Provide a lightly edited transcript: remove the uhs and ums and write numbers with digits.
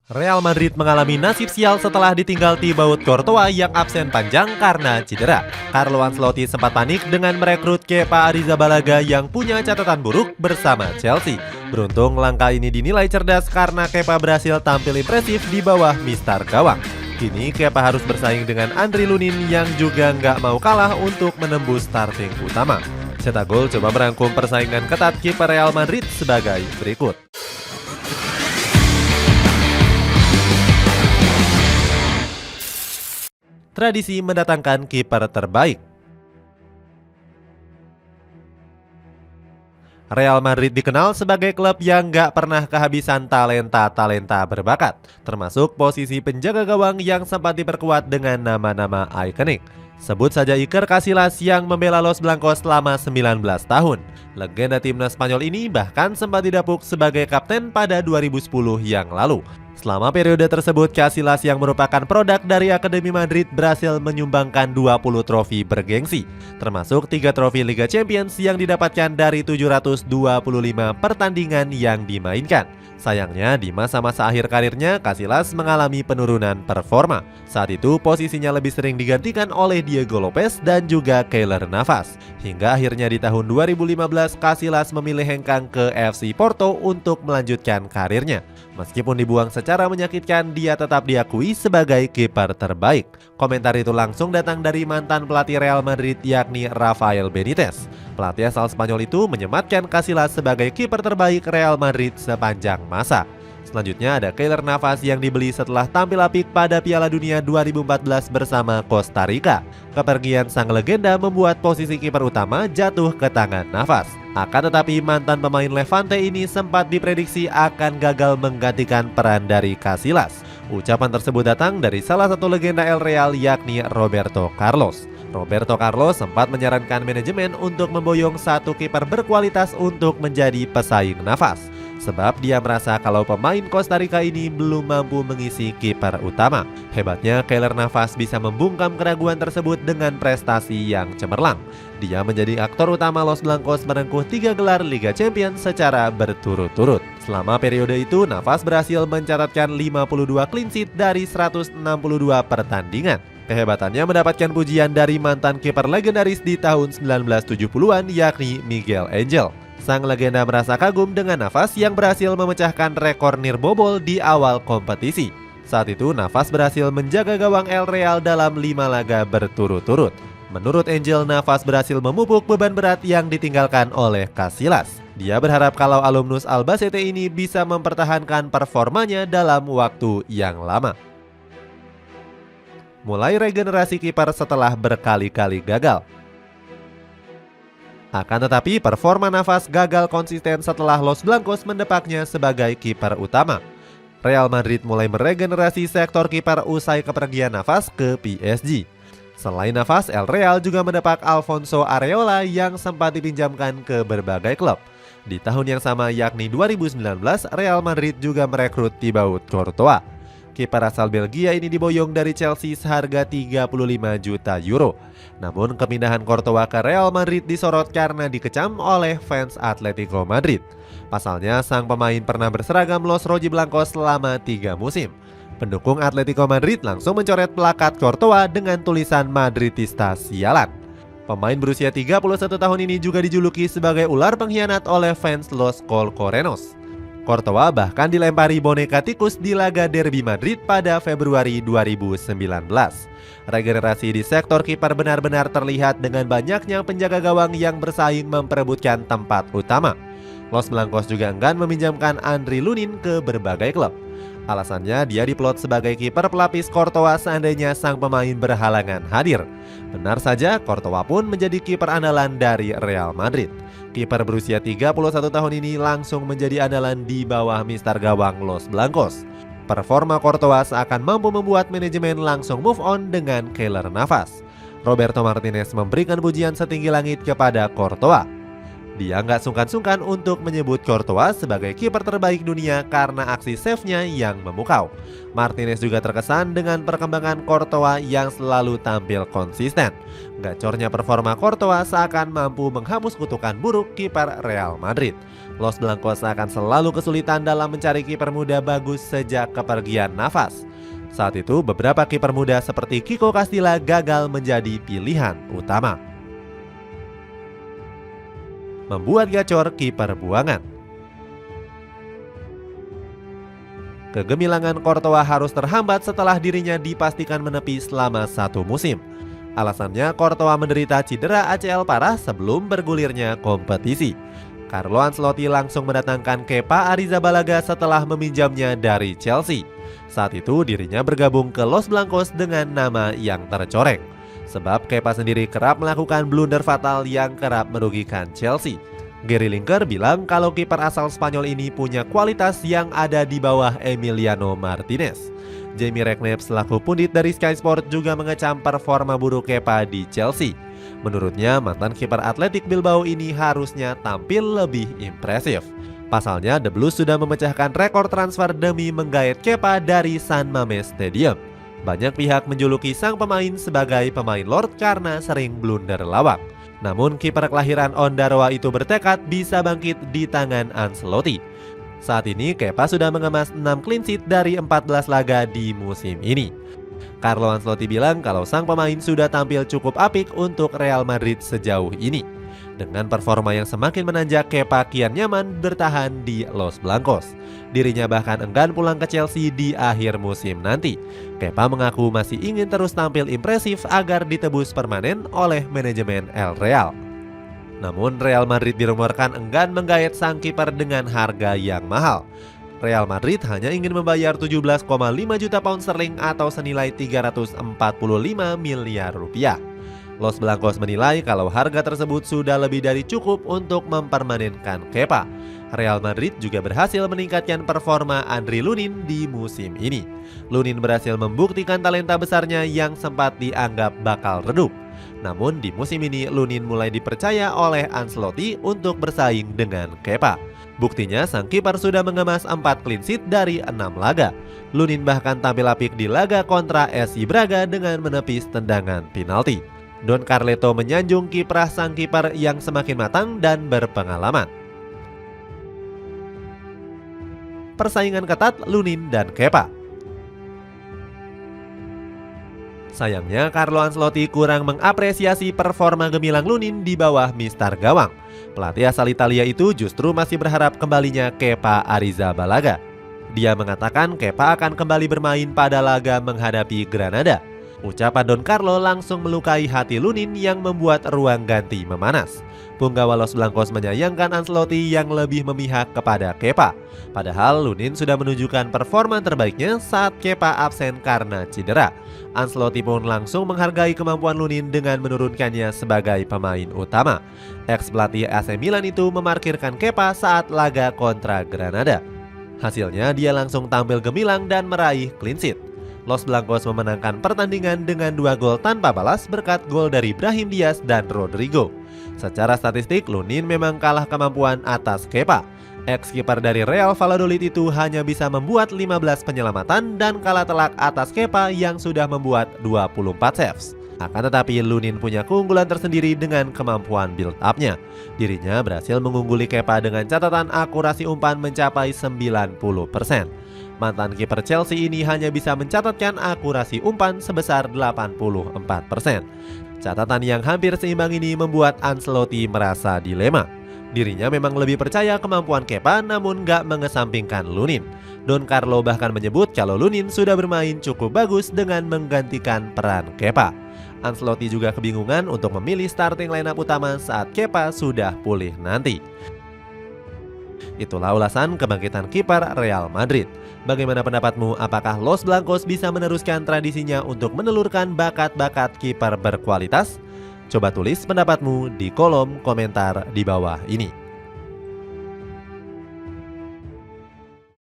Real Madrid mengalami nasib sial setelah ditinggal Thibaut Courtois yang absen panjang karena cedera. Carlo Ancelotti sempat panik dengan merekrut Kepa Arrizabalaga yang punya catatan buruk bersama Chelsea. Beruntung langkah ini dinilai cerdas karena Kepa berhasil tampil impresif di bawah mistar gawang. Kini Kepa harus bersaing dengan Andriy Lunin yang juga nggak mau kalah untuk menembus starting utama. Cetak Gol coba merangkum persaingan ketat kiper Real Madrid sebagai berikut. Tradisi mendatangkan kiper terbaik. Real Madrid dikenal sebagai klub yang gak pernah kehabisan talenta-talenta berbakat, termasuk posisi penjaga gawang yang sempat diperkuat dengan nama-nama ikonik. Sebut saja Iker Casillas yang membela Los Blancos selama 19 tahun. Legenda timnas Spanyol ini bahkan sempat didapuk sebagai kapten pada 2010 yang lalu. Selama periode tersebut, Casillas yang merupakan produk dari Akademi Madrid berhasil menyumbangkan 20 trofi bergengsi, termasuk 3 trofi Liga Champions yang didapatkan dari 725 pertandingan yang dimainkan. Sayangnya, di masa-masa akhir karirnya, Casillas mengalami penurunan performa. Saat itu, posisinya lebih sering digantikan oleh Diego Lopez dan juga Keylor Navas. Hingga akhirnya di tahun 2015, Casillas memilih hengkang ke FC Porto untuk melanjutkan karirnya. Meskipun dibuang secara menyakitkan, dia tetap diakui sebagai kiper terbaik. Komentar itu langsung datang dari mantan pelatih Real Madrid yakni Rafael Benitez. Pelatih asal Spanyol itu menyematkan Casillas sebagai kiper terbaik Real Madrid sepanjang masa. Selanjutnya ada Keylor Navas yang dibeli setelah tampil apik pada Piala Dunia 2014 bersama Costa Rica. Kepergian sang legenda membuat posisi kiper utama jatuh ke tangan Navas. Akan tetapi mantan pemain Levante ini sempat diprediksi akan gagal menggantikan peran dari Casillas. Ucapan tersebut datang dari salah satu legenda El Real yakni Roberto Carlos. Roberto Carlos sempat menyarankan manajemen untuk memboyong satu kiper berkualitas untuk menjadi pesaing Navas. Sebab dia merasa kalau pemain Costa Rica ini belum mampu mengisi kiper utama. Hebatnya Keylor Navas bisa membungkam keraguan tersebut dengan prestasi yang cemerlang. Dia menjadi aktor utama Los Blancos merengkuh 3 gelar Liga Champions secara berturut-turut. Selama periode itu, Navas berhasil mencatatkan 52 clean sheet dari 162 pertandingan. Kehebatannya mendapatkan pujian dari mantan kiper legendaris di tahun 1970-an yakni Miguel Angel. Sang legenda merasa kagum dengan Navas yang berhasil memecahkan rekor nirbobol di awal kompetisi. Saat itu Navas berhasil menjaga gawang El Real dalam 5 laga berturut-turut. Menurut Angel, Navas berhasil memupuk beban berat yang ditinggalkan oleh Casillas. Dia berharap kalau alumnus Albacete ini bisa mempertahankan performanya dalam waktu yang lama. Mulai regenerasi kiper setelah berkali-kali gagal. Akan tetapi performa Navas gagal konsisten setelah Los Blancos mendepaknya sebagai kiper utama. Real Madrid mulai meregenerasi sektor kiper usai kepergian Navas ke PSG. Selain Navas, El Real juga mendepak Alfonso Areola yang sempat dipinjamkan ke berbagai klub. Di tahun yang sama yakni 2019, Real Madrid juga merekrut Thibaut Courtois. Kiper asal Belgia ini diboyong dari Chelsea seharga 35 juta euro. Namun kemindahan Courtois ke Real Madrid disorot karena dikecam oleh fans Atletico Madrid. Pasalnya sang pemain pernah berseragam Los Rojiblancos selama 3 musim. Pendukung Atletico Madrid langsung mencoret plakat Courtois dengan tulisan Madridista sialan. Pemain berusia 31 tahun ini juga dijuluki sebagai ular pengkhianat oleh fans Los Colchorenos. Courtois bahkan dilempari boneka tikus di laga Derby Madrid pada Februari 2019. Regenerasi di sektor kiper benar-benar terlihat dengan banyaknya penjaga gawang yang bersaing memperebutkan tempat utama. Los Blancos juga enggan meminjamkan Andriy Lunin ke berbagai klub. Alasannya dia diplot sebagai kiper pelapis Courtois seandainya sang pemain berhalangan hadir. Benar saja, Courtois pun menjadi kiper andalan dari Real Madrid. Kiper berusia 31 tahun ini langsung menjadi andalan di bawah mistar gawang Los Blancos. Performa Courtois akan mampu membuat manajemen langsung move on dengan Keylor Navas. Roberto Martinez memberikan pujian setinggi langit kepada Courtois. Dia nggak sungkan-sungkan untuk menyebut Courtois sebagai kiper terbaik dunia karena aksi save-nya yang memukau. Martinez juga terkesan dengan perkembangan Courtois yang selalu tampil konsisten. Gacornya performa Courtois seakan mampu menghapus kutukan buruk kiper Real Madrid. Los Blancos akan selalu kesulitan dalam mencari kiper muda bagus sejak kepergian Navas. Saat itu beberapa kiper muda seperti Kiko Castilla gagal menjadi pilihan utama. Membuat gacor kiper buangan. Kegemilangan Courtois harus terhambat setelah dirinya dipastikan menepi selama 1 musim. Alasannya Courtois menderita cedera ACL parah sebelum bergulirnya kompetisi. Carlo Ancelotti langsung mendatangkan Kepa Arrizabalaga setelah meminjamnya dari Chelsea. Saat itu dirinya bergabung ke Los Blancos dengan nama yang tercoreng. Sebab Kepa sendiri kerap melakukan blunder fatal yang kerap merugikan Chelsea. Gary Lineker bilang kalau kiper asal Spanyol ini punya kualitas yang ada di bawah Emiliano Martinez. Jamie Redknapp selaku pundit dari Sky Sport juga mengecam performa buruk Kepa di Chelsea. Menurutnya mantan kiper Athletic Bilbao ini harusnya tampil lebih impresif. Pasalnya The Blues sudah memecahkan rekor transfer demi menggait Kepa dari San Mamés Stadium. Banyak pihak menjuluki sang pemain sebagai pemain Lord karena sering blunder lawak. Namun kiper kelahiran Ondarroa itu bertekad bisa bangkit di tangan Ancelotti. Saat ini Kepa sudah mengemas 6 clean sheet dari 14 laga di musim ini. Carlo Ancelotti bilang kalau sang pemain sudah tampil cukup apik untuk Real Madrid sejauh ini. Dengan performa yang semakin menanjak, Kepa kian nyaman bertahan di Los Blancos. Dirinya bahkan enggan pulang ke Chelsea di akhir musim nanti. Kepa mengaku masih ingin terus tampil impresif agar ditebus permanen oleh manajemen El Real. Namun Real Madrid dirumorkan enggan menggait sang kiper dengan harga yang mahal. Real Madrid hanya ingin membayar 17,5 juta pound sterling atau senilai 345 miliar rupiah. Los Blancos menilai kalau harga tersebut sudah lebih dari cukup untuk mempermanenkan Kepa. Real Madrid juga berhasil meningkatkan performa Andriy Lunin di musim ini. Lunin berhasil membuktikan talenta besarnya yang sempat dianggap bakal redup. Namun di musim ini Lunin mulai dipercaya oleh Ancelotti untuk bersaing dengan Kepa. Buktinya sang kiper sudah mengemas 4 clean sheet dari 6 laga. Lunin bahkan tampil apik di laga kontra SC Braga dengan menepis tendangan penalti. Don Carleto menyanjung kiprah sang kiper yang semakin matang dan berpengalaman. Persaingan ketat Lunin dan Kepa. Sayangnya Carlo Ancelotti kurang mengapresiasi performa gemilang Lunin di bawah Mister Gawang. Pelatih asal Italia itu justru masih berharap kembalinya Kepa Arrizabalaga. Dia mengatakan Kepa akan kembali bermain pada laga menghadapi Granada. Ucapan Don Carlo langsung melukai hati Lunin yang membuat ruang ganti memanas. Punggawa Los Blancos menyayangkan Ancelotti yang lebih memihak kepada Kepa. Padahal Lunin sudah menunjukkan performa terbaiknya saat Kepa absen karena cedera. Ancelotti pun langsung menghargai kemampuan Lunin dengan menurunkannya sebagai pemain utama. Ex-pelatih AC Milan itu memarkirkan Kepa saat laga kontra Granada. Hasilnya dia langsung tampil gemilang dan meraih clean sheet. Los Blancos memenangkan pertandingan dengan 2 gol tanpa balas berkat gol dari Brahim Diaz dan Rodrigo. Secara statistik, Lunin memang kalah kemampuan atas Kepa. Ex-kiper dari Real Valladolid itu hanya bisa membuat 15 penyelamatan dan kalah telak atas Kepa yang sudah membuat 24 saves. Akan tetapi Lunin punya keunggulan tersendiri dengan kemampuan build up-nya. Dirinya berhasil mengungguli Kepa dengan catatan akurasi umpan mencapai 90%. Mantan kiper Chelsea ini hanya bisa mencatatkan akurasi umpan sebesar 84%. Catatan yang hampir seimbang ini membuat Ancelotti merasa dilema. Dirinya memang lebih percaya kemampuan Kepa namun gak mengesampingkan Lunin. Don Carlo bahkan menyebut kalau Lunin sudah bermain cukup bagus dengan menggantikan peran Kepa. Ancelotti juga kebingungan untuk memilih starting lineup utama saat Kepa sudah pulih nanti. Itulah ulasan kebangkitan kiper Real Madrid. Bagaimana pendapatmu? Apakah Los Blancos bisa meneruskan tradisinya untuk menelurkan bakat-bakat kiper berkualitas? Coba tulis pendapatmu di kolom komentar di bawah ini.